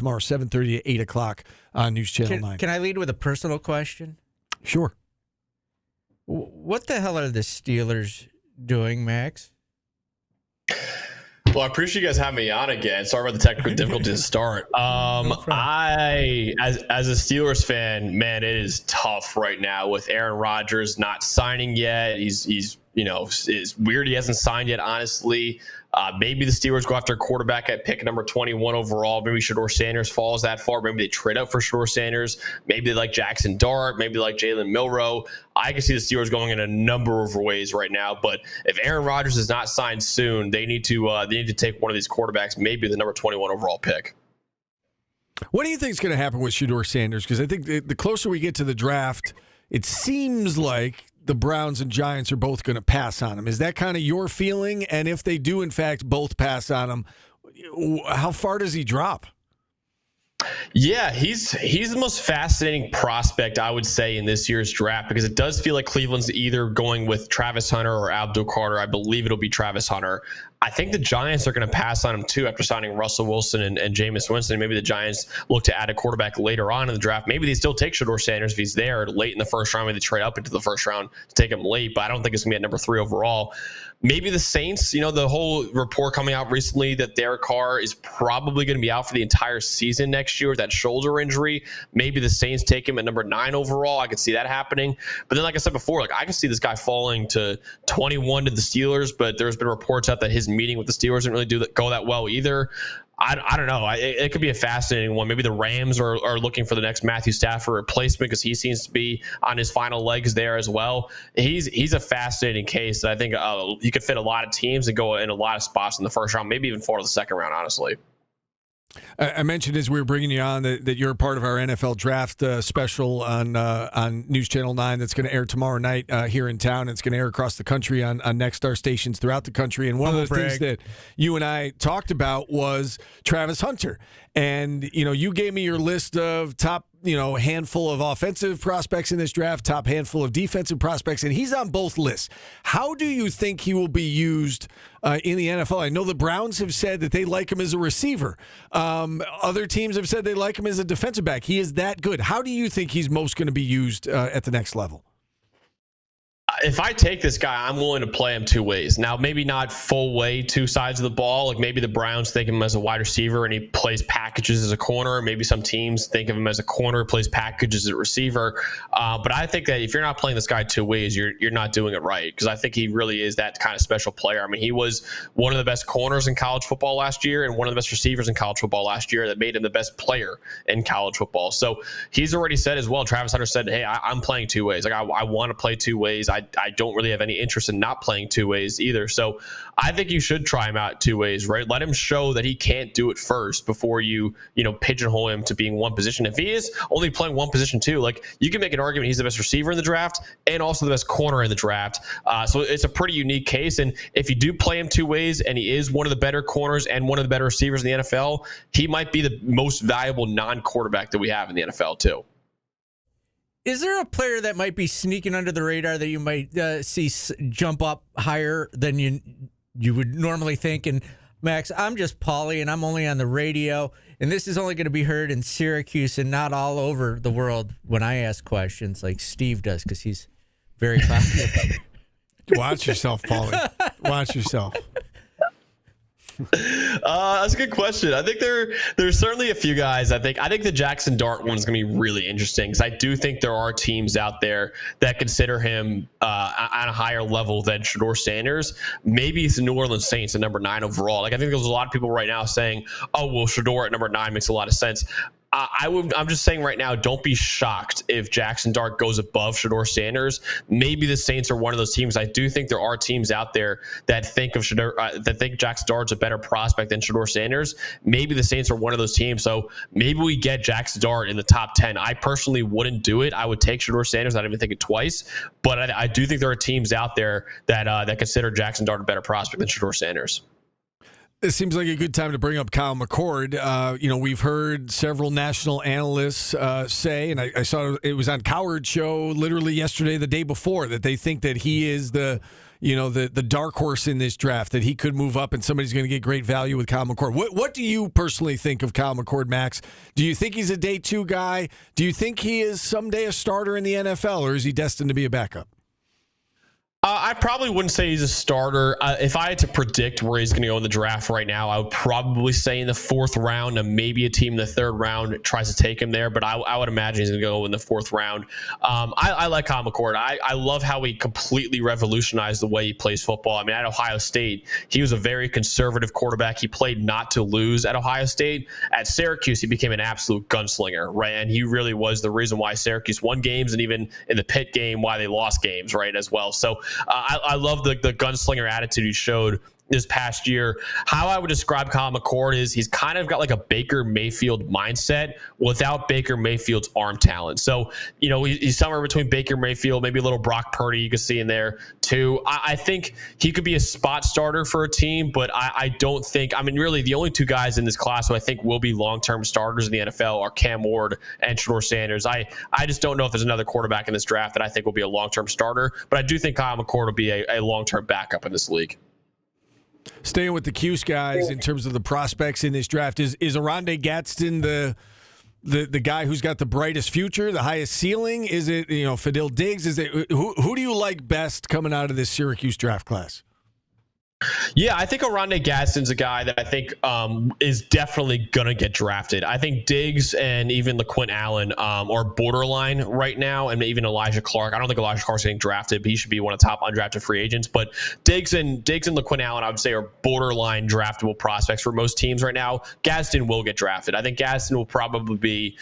tomorrow, 7:30 to 8 o'clock on News Channel 9. Can I lead with a personal question? Sure. What the hell are the Steelers doing, Max? Well, I appreciate you guys having me on again. Sorry about the technical difficulties to start. I, as a Steelers fan, man, it is tough right now with Aaron Rodgers not signing yet. He's it's weird he hasn't signed yet, honestly. Maybe the Steelers go after a quarterback at pick number 21 overall. Maybe Shedeur Sanders falls that far. Maybe they trade up for Shedeur Sanders. Maybe they like Jackson Dart. Maybe they like Jalen Milroe. I can see the Steelers going in a number of ways right now. But if Aaron Rodgers is not signed soon, they need to take one of these quarterbacks, maybe the number 21 overall pick. What do you think is going to happen with Shedeur Sanders? Because I think the closer we get to the draft, it seems like the Browns and Giants are both going to pass on him. Is that kind of your feeling? And if they do, in fact, both pass on him, how far does he drop? Yeah, he's the most fascinating prospect, I would say, in this year's draft, because it does feel like Cleveland's either going with Travis Hunter or Abdul Carter. I believe it'll be Travis Hunter. I think the Giants are going to pass on him, too, after signing Russell Wilson and Jameis Winston. Maybe the Giants look to add a quarterback later on in the draft. Maybe they still take Shedeur Sanders if he's there late in the first round. Maybe they trade up into the first round to take him late, but I don't think it's going to be at number 3 overall. Maybe the Saints, the whole report coming out recently that Derek Carr is probably going to be out for the entire season next year with that shoulder injury. Maybe the Saints take him at number 9 overall. I could see that happening. But then, like I said before, I could see this guy falling to 21 to the Steelers, but there's been reports out that his meeting with the Steelers didn't really go that well either. I don't know. It could be a fascinating one. Maybe the Rams are looking for the next Matthew Stafford replacement because he seems to be on his final legs there as well. He's a fascinating case that I think you could fit a lot of teams and go in a lot of spots in the first round, maybe even 4 to the second round, honestly. I mentioned as we were bringing you on that you're a part of our NFL draft special on News Channel 9 that's going to air tomorrow night here in town. It's going to air across the country on Nexstar stations throughout the country. And one of the things that you and I talked about was Travis Hunter. And, you gave me your list of top, handful of offensive prospects in this draft, top handful of defensive prospects, and he's on both lists. How do you think he will be used in the NFL? I know the Browns have said that they like him as a receiver. Other teams have said they like him as a defensive back. He is that good. How do you think he's most going to be used at the next level? If I take this guy, I'm willing to play him 2 ways. Now, maybe not full way 2 sides of the ball. Like maybe the Browns think of him as a wide receiver and he plays packages as a corner. Maybe some teams think of him as a corner, plays packages as a receiver. But I think that if you're not playing this guy 2 ways, you're not doing it right, because I think he really is that kind of special player. I mean, he was one of the best corners in college football last year and one of the best receivers in college football last year that made him the best player in college football. So he's already said as well, Travis Hunter said, hey, I'm playing 2 ways. Like I want to play 2 ways. I don't really have any interest in not playing 2 ways either. So I think you should try him out 2 ways, right? Let him show that he can't do it first before you pigeonhole him to being one position. If he is only playing one position too, you can make an argument he's the best receiver in the draft and also the best corner in the draft. So it's a pretty unique case. And if you do play him 2 ways and he is one of the better corners and one of the better receivers in the NFL, he might be the most valuable non-quarterback that we have in the NFL too. Is there a player that might be sneaking under the radar that you might see jump up higher than you would normally think? And Max, I'm just Paulie, and I'm only on the radio, and this is only going to be heard in Syracuse and not all over the world when I ask questions like Steve does, because he's very popular. Watch yourself, Paulie. Watch yourself. That's a good question. I think there's certainly a few guys. I think the Jackson Dart one is going to be really interesting, because I do think there are teams out there that consider him on a higher level than Shedeur Sanders. Maybe it's the New Orleans Saints at number 9 overall. I think there's a lot of people right now saying, oh, well, Shedeur at number 9 makes a lot of sense. I'm just saying right now, don't be shocked if Jackson Dart goes above Shedeur Sanders. Maybe the Saints are one of those teams. I do think there are teams out there that think of that think Jackson Dart's a better prospect than Shedeur Sanders. Maybe the Saints are one of those teams. So maybe we get Jackson Dart in the top 10. I personally wouldn't do it. I would take Shedeur Sanders. I didn't even think it twice. But I do think there are teams out there that consider Jackson Dart a better prospect than Shedeur Sanders. It seems like a good time to bring up Kyle McCord. We've heard several national analysts say, and I saw it was on Cowherd's show literally yesterday, the day before, that they think that he is the the dark horse in this draft, that he could move up and somebody's going to get great value with Kyle McCord. What do you personally think of Kyle McCord, Max? Do you think he's a day 2 guy? Do you think he is someday a starter in the NFL, or is he destined to be a backup? I probably wouldn't say he's a starter. If I had to predict where he's going to go in the draft right now, I would probably say in the 4th round, and maybe a team in the 3rd round tries to take him there. But I would imagine he's going to go in the 4th round. I like Kyle McCord. I love how he completely revolutionized the way he plays football. I mean, at Ohio State, he was a very conservative quarterback. He played not to lose at Ohio State. At Syracuse, he became an absolute gunslinger, right? And he really was the reason why Syracuse won games, and even in the Pitt game, why they lost games, right, as well. So I love the gunslinger attitude he showed this past year. How I would describe Kyle McCord is he's kind of got like a Baker Mayfield mindset without Baker Mayfield's arm talent. So, he's somewhere between Baker Mayfield, maybe a little Brock Purdy you can see in there too. I think he could be a spot starter for a team, but I don't think, really the only 2 guys in this class who I think will be long-term starters in the NFL are Cam Ward and Shedeur Sanders. I just don't know if there's another quarterback in this draft that I think will be a long-term starter, but I do think Kyle McCord will be a long-term backup in this league. Staying with the Cuse guys in terms of the prospects in this draft, is Oronde Gadsden the guy who's got the brightest future, the highest ceiling? Is it Fadil Diggs? Is it who do you like best coming out of this Syracuse draft class? Yeah, I think Oronde Gadsden's a guy that I think is definitely going to get drafted. I think Diggs and even LaQuint Allen are borderline right now, and even Elijah Clark. I don't think Elijah Clark's getting drafted, but he should be one of the top undrafted free agents. But Diggs and LaQuint Allen, I would say, are borderline draftable prospects for most teams right now. Gadsden will get drafted. I think Gadsden will probably be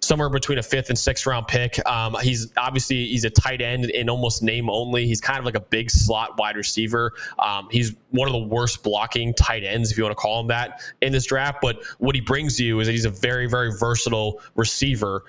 somewhere between a 5th and 6th round pick. He's a tight end in almost name only. He's kind of like a big slot wide receiver. He's one of the worst blocking tight ends, if you want to call him that, in this draft. But what he brings you is that he's a very, very versatile receiver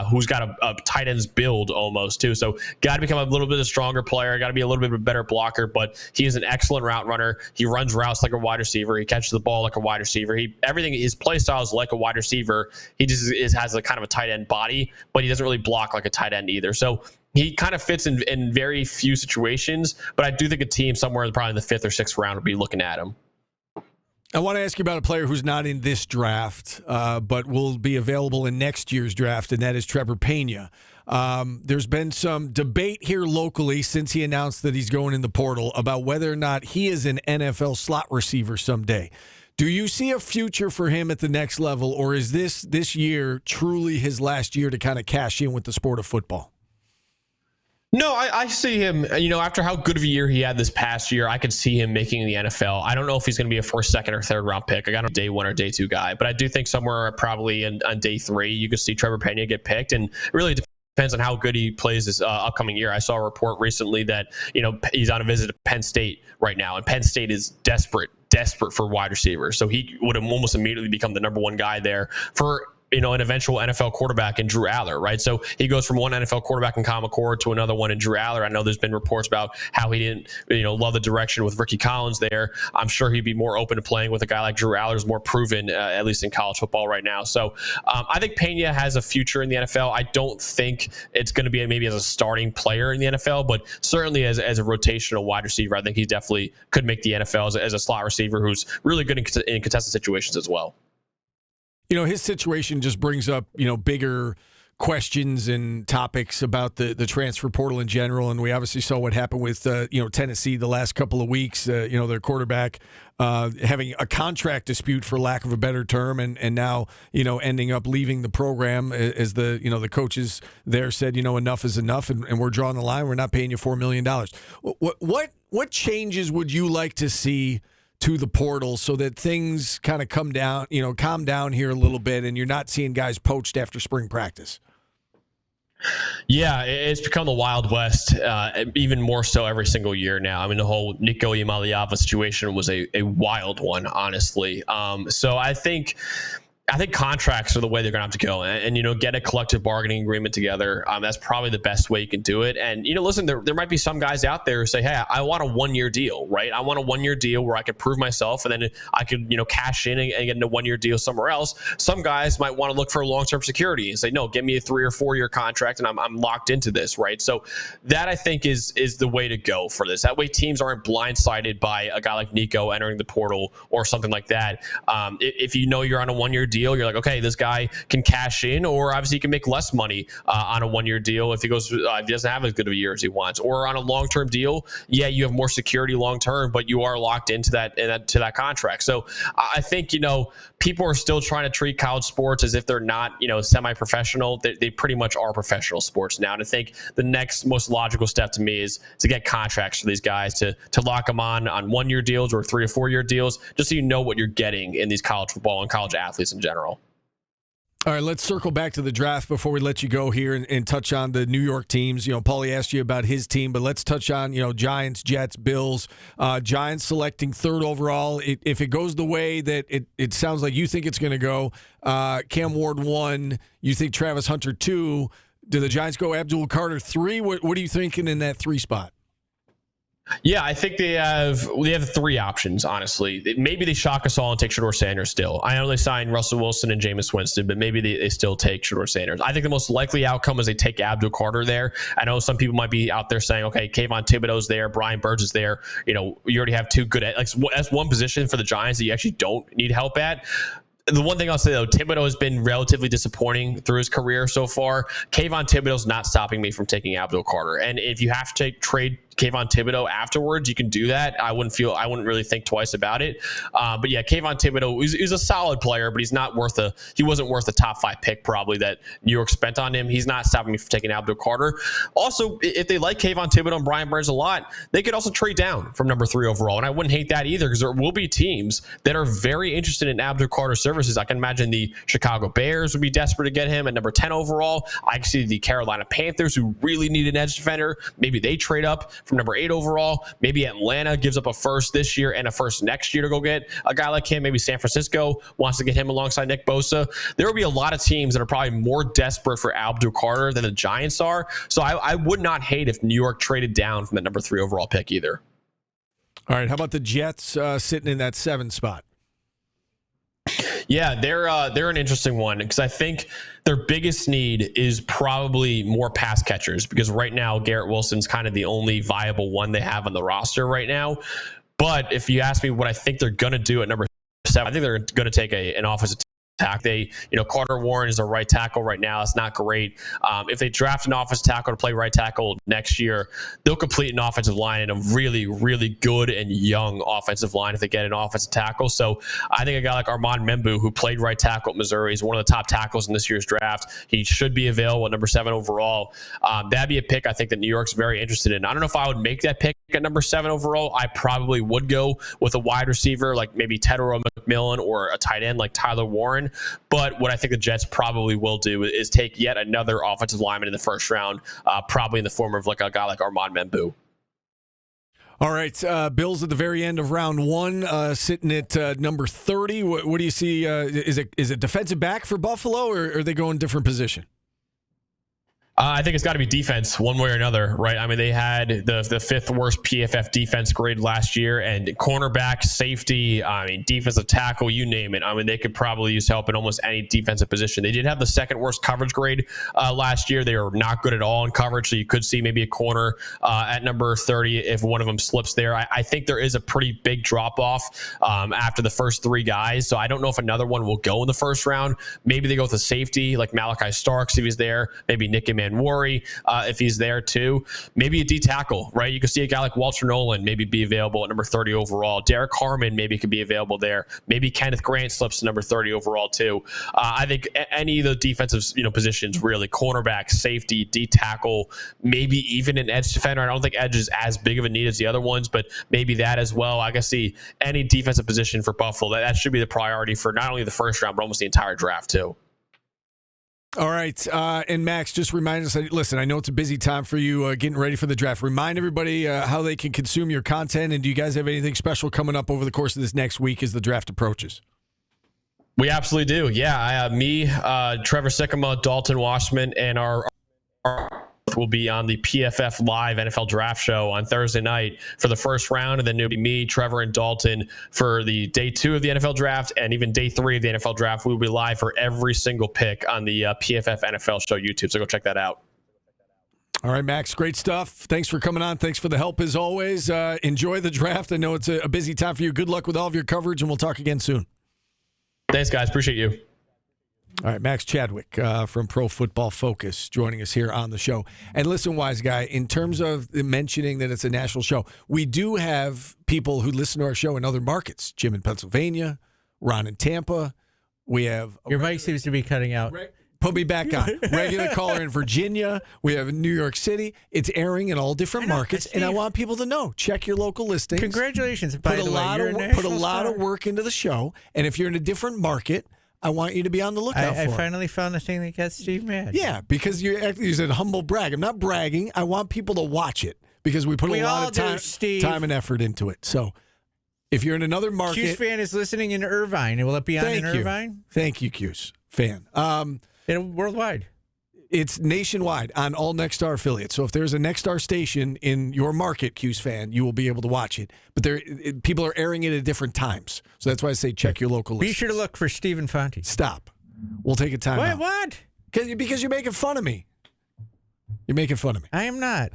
who's got a tight end's build almost too. So got to become a little bit of a stronger player, got to be a little bit of a better blocker, but he is an excellent route runner. He runs routes like a wide receiver. He catches the ball like a wide receiver. His play style is like a wide receiver. He just has a kind of a tight end body, but he doesn't really block like a tight end either. So he kind of fits in very few situations, but I do think a team somewhere probably in the 5th or 6th round would be looking at him. I want to ask you about a player who's not in this draft, but will be available in next year's draft, and that is Trevor Pena. There's been some debate here locally since he announced that he's going in the portal about whether or not he is an NFL slot receiver someday. Do you see a future for him at the next level, or is this year truly his last year to kind of cash in with the sport of football? No, I see him, after how good of a year he had this past year, I could see him making the NFL. I don't know if he's going to be a 1st, 2nd, or 3rd round pick. I got a day 1 or day 2 guy, but I do think somewhere probably on day 3, you could see Trevor Pena get picked, and really depends on how good he plays this upcoming year. I saw a report recently that, he's on a visit to Penn State right now, and Penn State is desperate for wide receivers. So he would have almost immediately become the number 1 guy there for an eventual NFL quarterback in Drew Aller, right? So he goes from one NFL quarterback in Kyle McCord to another one in Drew Aller. I know there's been reports about how he didn't, love the direction with Ricky Collins there. I'm sure he'd be more open to playing with a guy like Drew Aller, who's more proven, at least in college football right now. So I think Pena has a future in the NFL. I don't think it's going to be maybe as a starting player in the NFL, but certainly as a rotational wide receiver, I think he definitely could make the NFL as a slot receiver who's really good in contested situations as well. His situation just brings up, bigger questions and topics about the transfer portal in general. And we obviously saw what happened with, Tennessee the last couple of weeks, their quarterback having a contract dispute, for lack of a better term, and now, ending up leaving the program as the coaches there said, enough is enough, and we're drawing the line. We're not paying you $4 million. What changes would you like to see to the portal so that things kind of calm down here a little bit, and you're not seeing guys poached after spring practice? Yeah, it's become the Wild West, even more so every single year now. I mean, the whole Nico Iamaleava situation was a wild one, honestly. So I think I think contracts are the way they're going to have to go, and get a collective bargaining agreement together. That's probably the best way you can do it. And listen, there might be some guys out there who say, "Hey, I want a 1-year deal, right? I want a 1-year deal where I can prove myself, and then I could cash in and get a 1-year deal somewhere else." Some guys might want to look for long-term security and say, "No, give me a 3 or 4 year contract, and I'm locked into this," right? So that I think is the way to go for this. That way, teams aren't blindsided by a guy like Nico entering the portal or something like that. If you're on a 1-year deal, you're like, okay, this guy can cash in, or obviously he can make less money on a 1-year deal if he doesn't have as good of a year as he wants. Or on a long-term deal, yeah, you have more security long-term, but you are locked into that contract. So I think people are still trying to treat college sports as if they're not semi-professional. They pretty much are professional sports now. And I think the next most logical step to me is to get contracts for these guys to lock them on 1-year deals or 3 or 4 year deals, just so you know what you're getting in these college football and college athletes in general. All right, let's circle back to the draft before we let you go here and touch on the New York teams. Paulie asked you about his team, but let's touch on, Giants, Jets, Bills. Giants selecting 3rd overall. If it goes the way that it sounds like you think it's going to go, Cam Ward 1, you think Travis Hunter 2. Do the Giants go Abdul Carter 3? What are you thinking in that 3 spot? Yeah, I think they have 3 options, honestly. Maybe they shock us all and take Shedeur Sanders still. I know they signed Russell Wilson and Jameis Winston, but maybe they still take Shedeur Sanders. I think the most likely outcome is they take Abdul Carter there. I know some people might be out there saying, okay, Kayvon Thibodeau's there, Brian Burns is there. You already have 2 good, that's one position for the Giants that you actually don't need help at. The one thing I'll say, though, Thibodeau has been relatively disappointing through his career so far. Kayvon Thibodeau's not stopping me from taking Abdul Carter. And if you have to trade Kayvon Thibodeau afterwards, you can do that. I wouldn't really think twice about it. But yeah, Kayvon Thibodeau he's a solid player, but he wasn't worth the top 5 pick probably that New York spent on him. He's not stopping me from taking Abdul Carter. Also, if they like Kayvon Thibodeau and Brian Burns a lot, they could also trade down from number 3 overall. And I wouldn't hate that either, because there will be teams that are very interested in Abdul Carter's services. I can imagine the Chicago Bears would be desperate to get him at number 10 overall. I can see the Carolina Panthers, who really need an edge defender. Maybe they trade up from number 8 overall. Maybe Atlanta gives up a 1st this year and a 1st next year to go get a guy like him. Maybe San Francisco wants to get him alongside Nick Bosa. There will be a lot of teams that are probably more desperate for Abdul Carter than the Giants are. So I would not hate if New York traded down from the number 3 overall pick either. All right, how about the Jets sitting in that 7 spot? Yeah, they're an interesting one, because I think their biggest need is probably more pass catchers, because right now Garrett Wilson's kind of the only viable one they have on the roster right now. But if you ask me what I think they're going to do at number 7, I think they're going to take an offensive tackle. Carter Warren is a right tackle right now. It's not great. If they draft an offensive tackle to play right tackle next year, they'll complete an offensive line and a really, really good and young offensive line if they get an offensive tackle. So I think a guy like Armand Membu, who played right tackle at Missouri, is one of the top tackles in this year's draft. He should be available at number 7 overall. That'd be a pick I think that New York's very interested in. I don't know if I would make that pick at number 7 overall. I probably would go with a wide receiver like maybe Tedero McMillan or a tight end like Tyler Warren. But what I think the Jets probably will do is take yet another offensive lineman in the 1st round, probably in the form of like a guy like Armand Membu. All right, Bills at the very end of round 1, sitting at number 30. What do you see? Is it defensive back for Buffalo, or are they going different position? I think it's got to be defense one way or another, right? I mean, they had the 5th worst PFF defense grade last year, and cornerback, safety, defensive tackle, you name it. I mean, they could probably use help in almost any defensive position. They did have the 2nd worst coverage grade last year. They were not good at all in coverage, so you could see maybe a corner at number 30 if one of them slips there. I think there is a pretty big drop-off after the first 3 guys, so I don't know if another one will go in the 1st round. Maybe they go with a safety like Malachi Starks if he's there, maybe Nick Worry if he's there too. Maybe a D tackle, right? You could see a guy like Walter Nolan maybe be available at number 30 overall. Derek Harmon maybe could be available there. Maybe Kenneth Grant slips to number 30 overall too. I think any of the defensive positions, really, cornerback, safety, D tackle, maybe even an edge defender. I don't think edge is as big of a need as the other ones, but maybe that as well. I can see any defensive position for Buffalo. That should be the priority for not only the 1st round, but almost the entire draft too. All right, and Max, just remind us, listen, I know it's a busy time for you getting ready for the draft. Remind everybody how they can consume your content, and do you guys have anything special coming up over the course of this next week as the draft approaches? We absolutely do. Yeah, me, Trevor Sycamore, Dalton Washman, and our will be on the PFF Live NFL Draft Show on Thursday night for the first round, and then it'll be me, Trevor, and Dalton for the day 2 of the NFL Draft, and even day 3 of the NFL Draft. We will be live for every single pick on the PFF NFL Show YouTube, so go check that out. All right, Max, great stuff. Thanks for coming on. Thanks for the help as always. Enjoy the draft. I know it's a busy time for you. Good luck with all of your coverage, and we'll talk again soon. Thanks, guys. Appreciate you. All right, Max Chadwick from Pro Football Focus joining us here on the show. And listen, wise guy, in terms of mentioning that it's a national show, we do have people who listen to our show in other markets. Jim in Pennsylvania, Ron in Tampa. We have your mic seems to be cutting out. Put me back on. Regular caller in Virginia. We have New York City. It's airing in all different markets, and I want people to know. Check your local listings. Congratulations! Put a lot of work into the show, and if you're in a different market, I want you to be on the lookout for it. I finally found the thing that got Steve mad. Yeah, because you said humble brag. I'm not bragging. I want people to watch it because we put a lot of time and effort into it. So if you're in another market. Q's fan is listening in Irvine. Will it be on in Irvine? Thank you, Q's fan. Worldwide. It's nationwide on all Nexstar affiliates. So if there's a Nexstar station in your market, Q's fan, you will be able to watch it. But people are airing it at different times. So that's why I say check your local list. Be sure to look for Stephen Fonte. Stop. We'll take a time out. What? Because you're making fun of me. You're making fun of me. I am not.